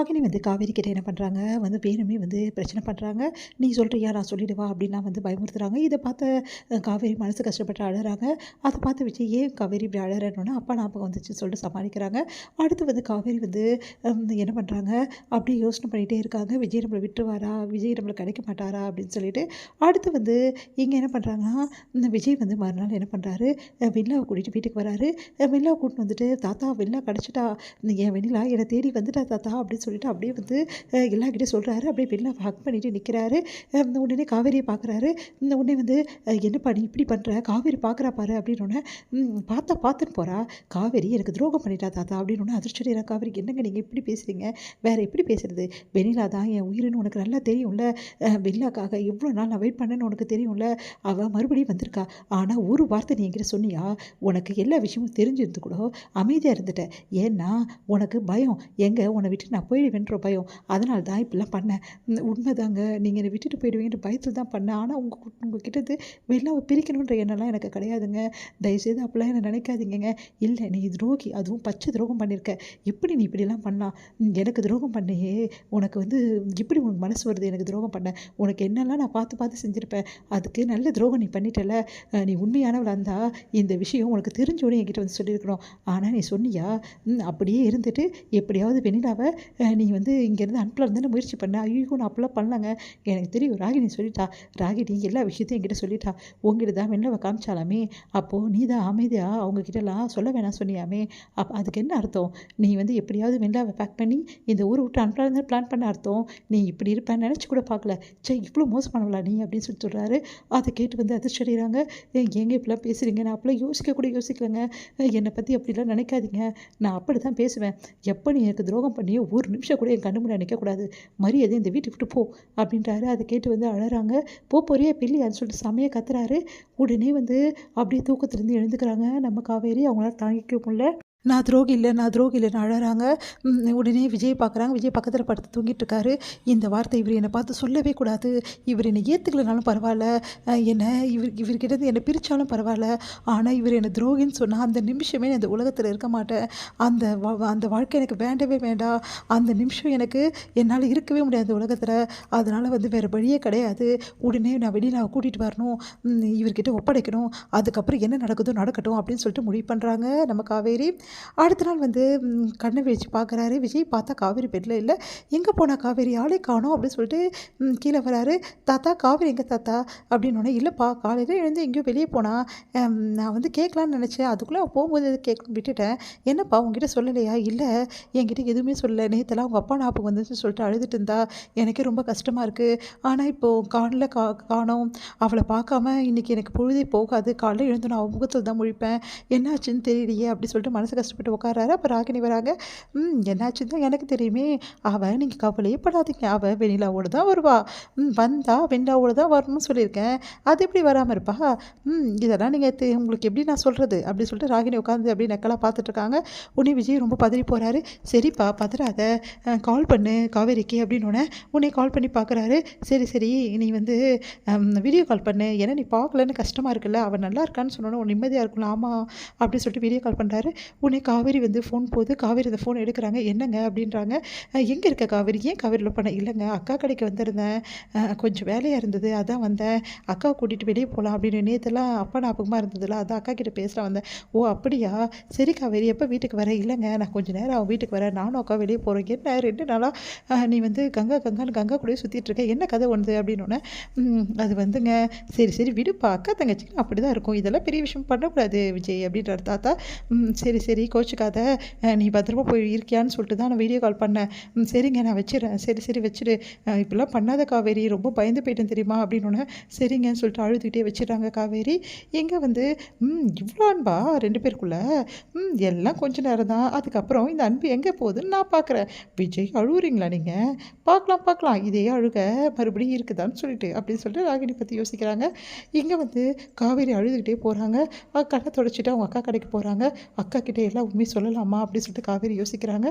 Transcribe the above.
ராகினி வந்து காவேரி கிட்ட என்ன பண்ணுறாங்க வந்து வேணுமே வந்து பிரச்சனை பண்ணுறாங்க. நீ சொல்றியா நான் சொல்லிடுவா அப்படின்லாம் வந்து பயமுறுத்துறாங்க. இதை பார்த்த காவேரி மனசு கஷ்டப்பட்டு அழறாங்க. அதை பார்த்து விஜய் ஏன் காவேரி இப்படி அழறனோன்னா அப்பா ஞாபகம் வந்துச்சு சொல்லிட்டு சமாளிக்கிறாங்க. அடுத்து வந்து காவேரி வந்து என்ன பண்ணுறாங்க அப்படியே யோசனை பண்ணிகிட்டே இருக்காங்க. விஜய் நம்மளை விட்டுருவாரா, விஜய் நம்மளை கிடைக்க மாட்டாரா அப்படின்னு சொல்லிட்டு. அடுத்து வந்து இங்கே என்ன பண்ணுறாங்கன்னா இந்த விஜய் வந்து மறுநாள் என்ன பண்ணுறாரு, வெண்ணிலாவை கூட்டிகிட்டு வீட்டுக்கு வராரு. வெண்ணிலாவை கூட்டிட்டு வந்துட்டு தாத்தா வெண்ணிலா கிடச்சிட்டா, என் வெண்ணிலா என்னை தேடி வந்துட்டா தாத்தா அப்படின்னு சொல்லிட்டு அப்படியே வந்து எல்லார்கிட்டையும் சொல்கிறாரு. அப்படியே வெளில ஹக் பண்ணிட்டு நிற்கிறாரு. உடனே காவேரியை பார்க்குறாரு. உடனே வந்து என்னப்பா நீ இப்படி பண்ணுற, காவேரி பார்க்குறா பாரு அப்படின்னோடனே பார்த்தா பார்த்துன்னு போகிறா, காவேரி எனக்கு துரோகம் பண்ணிட்டா தாத்தா அப்படின்னு அதிர்ச்சி அடைகிறா காவேரி. என்னங்க நீங்கள் இப்படி பேசுகிறீங்க, வேறு எப்படி பேசுகிறது, வெண்ணிலா தான் என் உயிர்னு உனக்கு நல்லா தெரியும்ல, வெண்ணிலாக்காக எவ்வளோ நாள் நான் வெயிட் பண்ணேன்னு உனக்கு தெரியும்ல, அவள் மறுபடியும் வந்திருக்கா. ஆனால் ஒரு வார்த்தை நீ என்கிட்ட சொன்னியா, உனக்கு எல்லா விஷயமும் தெரிஞ்சிருந்து கூட அமைதியாக இருந்துட்டேன். ஏன்னா உனக்கு பயம், எங்கே உன்னை விட்டு நான் போயிடுவேன்ற பயம். அதனால தான் இப்படிலாம் பண்ணேன். உண்மைதாங்க, நீங்கள் என்னை விட்டுட்டு போயிடுவீங்கன்ற பயத்தில் தான் பண்ணேன். ஆனால் உங்ககிட்டது வெளில பிரிக்கணுன்ற எண்ணம்லாம் எனக்கு கிடையாதுங்க. தயவுசெய்து அப்படிலாம் என்ன நினைக்காதீங்கங்க. இல்லை நீ துரோகி, அதுவும் பச்சை துரோகம் பண்ணியிருக்க. எப்படி நீ இப்படிலாம் பண்ணலாம், எனக்கு துரோகம் பண்ணியே உனக்கு வந்து எப்படி உனக்கு மனசு வருது எனக்கு துரோகம் பண்ண, உனக்கு என்னெல்லாம் நான் பார்த்து பார்த்து செஞ்சுருப்பேன், அதுக்கு நல்ல துரோகம் நீ பண்ணிட்டல. நீ உண்மையானவளாக இருந்தால் இந்த விஷயம் உனக்கு தெரிஞ்சோடனே என்கிட்ட வந்து சொல்லியிருக்கணும். ஆனால் நீ சொன்னியா, அப்படியே இருந்துட்டு எப்படியாவது வெண்ணிலாவை நீ வந்து இங்கேருந்து அனுப்பலாம் தானே முயற்சி பண்ண. ஐயோ நான் அப்போல்லாம் பண்ணலாங்க, எனக்கு தெரியும் ராகினி சொல்லிட்டா, ராகினி எல்லா விஷயத்தையும் என்கிட்ட சொல்லிட்டா, உங்ககிட்ட தான் வெண்ணிலாவை காமிச்சாலாமே, அப்போது நீ தான் அமைதியாக அவங்கக்கிட்டலாம் சொல்ல வேணாம் சொன்னியாமே, அதுக்கு என்ன அர்த்தம், நீ வந்து எப்படியாவது வெண்ணிலாவை பேக் பண்ணி இந்த ஊரை விட்டு அனுப்பலாம் தான் பிளான் பண்ண அர்த்தம். நீ இப்படி இருப்பேன்னு நினச்சி கூட பார்க்கல. சே இவ்வளோ மோசமானவளா நீ அப்படின்னு சொல்லி சொல்கிறாரு. அதை கேட்டு வந்து அதிர்ச்சி அடைகிறாங்க. ஏங்க இப்படிலாம் பேசுகிறீங்க, நான் அப்போலாம் யோசிக்க கூட யோசிக்கலைங்க, என்னை பற்றி அப்படிலாம் நினைக்காதீங்க, நான் அப்படி தான் பேசுவேன். எப்போ நீ எனக்கு துரோகம் பண்ணி ஒரு நிமிஷம் கூட என் கண்ணு முன்னாடி நிற்கக்கூடாது, மரியாதை இந்த வீட்டை விட்டு போ அப்படின்றாரு. அதை கேட்டு வந்து அழறாங்க. போறியா பில்லியான்னு சொல்லிட்டு செமையாக கத்துறாரு. உடனே வந்து அப்படியே தூக்கத்துலேருந்து எழுந்துக்கிறாங்க நம்ம காவேரி. அவங்களால தாங்கிக்க முடியல. நான் துரோகி இல்லை, நான் துரோகி இல்லைன்னு அழறாங்க. உடனே விஜய் பார்க்குறாங்க. விஜய் பக்கத்தில் படுத்து தூங்கிட்டு இருக்காரு. இந்த வார்த்தை இவர் என்னை பார்த்து சொல்லவே கூடாது, இவர் என்னை ஏற்றுக்கலனாலும் பரவாயில்ல, என்னை இவர்கிட்ட என்னை பிரித்தாலும் பரவாயில்ல, ஆனால் இவர் என்னை துரோகின்னு சொன்னால் அந்த நிமிஷமே நான் இந்த உலகத்தில் இருக்க மாட்டேன். அந்த வாழ்க்கை எனக்கு வேண்டவே வேண்டாம். அந்த நிமிஷம் எனக்கு என்னால் இருக்கவே முடியாது அந்த உலகத்தில். அதனால் வந்து வேறு வழியே கிடையாது. உடனே நான் வெளியில் கூட்டிகிட்டு வரணும், இவர்கிட்ட ஒப்படைக்கணும், அதுக்கப்புறம் என்ன நடக்குதோ நடக்கட்டும் அப்படின்னு சொல்லிட்டு முடிவு பண்ணுறாங்க நம்ம காவேரி. அடுத்த நாள் வந்து கண்ணை வச்சு பார்க்குறாரு. விஜய் பார்த்தா காவேரி பெட்டில் இல்லை. எங்கே போனா காவேரி, ஆளே காணோம் அப்படின்னு சொல்லிட்டு கீழே வராரு. தாத்தா காவேரி எங்கே தாத்தா அப்படின்னோடனே, இல்லைப்பா காலையில் எழுந்து எங்கேயோ வெளியே போனா, நான் வந்து கேட்கலான்னு நினச்சேன், அதுக்குள்ளே போகும்போது கேட்கணும் விட்டுட்டேன். என்னப்பா உங்ககிட்ட சொல்லலையா, இல்லை என்கிட்ட எதுவுமே சொல்லலை, நேற்றெல்லாம் அவங்க அப்பா ஞாபகம் வந்துச்சுன்னு சொல்லிட்டு அழுதுட்டு இருந்தா, எனக்கே ரொம்ப கஷ்டமாக இருக்குது. ஆனால் இப்போது காணோம், அவளை பார்க்காம இன்றைக்கி எனக்கு பொழுதே போகாது, காலையில் எழுந்து நான் அவள் முகத்தில் தான் முழிப்பேன், என்னாச்சுன்னு தெரியலையே அப்படி சொல்லிட்டு மனசு கஷ்டப்பட்டு உட்காராரு. அப்போ ராகினி வராங்க. என்னாச்சுன்னு தான் எனக்கு தெரியுமே, அவள் நீங்கள் கவலையே படாதீங்க, அவள் வெண்ணிலாவோடு தான் வருவா, வந்தா வெண்ணிலாவோடு தான் வரணும்னு சொல்லியிருக்கேன், அது எப்படி வராமல் இருப்பா, இதெல்லாம் நீங்கள் உங்களுக்கு எப்படி நான் சொல்கிறது அப்படி சொல்லிட்டு ராகினி உட்காந்து அப்படியே நக்கலாக பார்த்துட்ருக்காங்க. உடனே விஜய் ரொம்ப பதறி போகிறாரு. சரிப்பா பதறாத, கால் பண்ணு காவேரிக்கு அப்படின்னோடனே உடனே கால் பண்ணி பார்க்குறாரு. சரி நீ வந்து வீடியோ கால் பண்ணு, ஏன்னா நீ பார்க்கலன்னு கஷ்டமாக இருக்குல்ல, அவள் நல்லா இருக்கான்னு சொன்னோன்னே நிம்மதியாக இருக்கும்ல, ஆமாம் அப்படின்னு சொல்லிட்டு வீடியோ கால் பண்ணுறாரு. உடனே காவேரி வந்து ஃபோன் போகுது. காவேரி அந்த ஃபோன் எடுக்கிறாங்க. என்னங்க அப்படின்றாங்க. எங்கே இருக்க காவேரி, ஏன் காவேரியில் பண்ண, இல்லைங்க அக்கா கடைக்கு வந்திருந்தேன், கொஞ்சம் வேலையாக இருந்தது அதான் வந்தேன், அக்காவை கூட்டிகிட்டு வெளியே போகலாம் அப்படின்னு, நேற்றுலாம் அப்பா ஞாபகமாக இருந்ததில்ல அதான் அக்கா கிட்டே பேசலாம் வந்தேன். ஓ அப்படியா, சரி காவேரி எப்போ வீட்டுக்கு வரேன், இல்லைங்க நான் கொஞ்சம் நேரம் அவன் வீட்டுக்கு வரேன், நானும் அக்கா வெளியே போகிறேன், என்ன 2 நாளாக நீ வந்து கங்கா கூடயே சுற்றிட்டு இருக்க, என்ன கதை ஒன்று அப்படின்னோடனே, அது வந்துங்க, சரி விடுப்பா, அக்கா தங்கச்சிக்கு அப்படி தான் இருக்கும், இதெல்லாம் பெரிய விஷயம் பண்ணக்கூடாது விஜய் அப்படின்றார் தாத்தா. சரி கோச்சிக்காத, நீ பத்திரமா போய் இருக்கியான்னு சொல்லிட்டு தான் நான் வீடியோ கால் பண்ணேன், சரிங்க நான் வச்சிடறேன், சரி வச்சுடு, இப்படிலாம் பண்ணாத காவேரி, ரொம்ப பயந்து போயிட்டேன் தெரியுமா அப்படின்னோடனே, சரிங்கன்னு சொல்லிட்டு அழுதுகிட்டே வச்சிடறாங்க காவேரி. எங்கே வந்து இவ்வளோ அன்பா 2 பேருக்குள்ளே, எல்லாம் கொஞ்ச நேரம் தான், அதுக்கப்புறம் இந்த அன்பு எங்கே போகுதுன்னு நான் பார்க்குறேன். விஜய் அழுவுறீங்களா நீங்கள், பார்க்கலாம் இதே அழுக மறுபடியும் இருக்குதான்னு சொல்லிட்டு அப்படின்னு சொல்லிட்டு ராகினி பற்றி யோசிக்கிறாங்க. இங்கே வந்து காவேரி அழுதுகிட்டே போகிறாங்க. கண்ணை தொடச்சிட்டு அவங்க அக்கா கடைக்கு போகிறாங்க. அக்கா கிட்டே எல்லாம் உண்மையை சொல்லலாமா அப்படின்னு சொல்லிட்டு காவேரி யோசிக்கிறாங்க.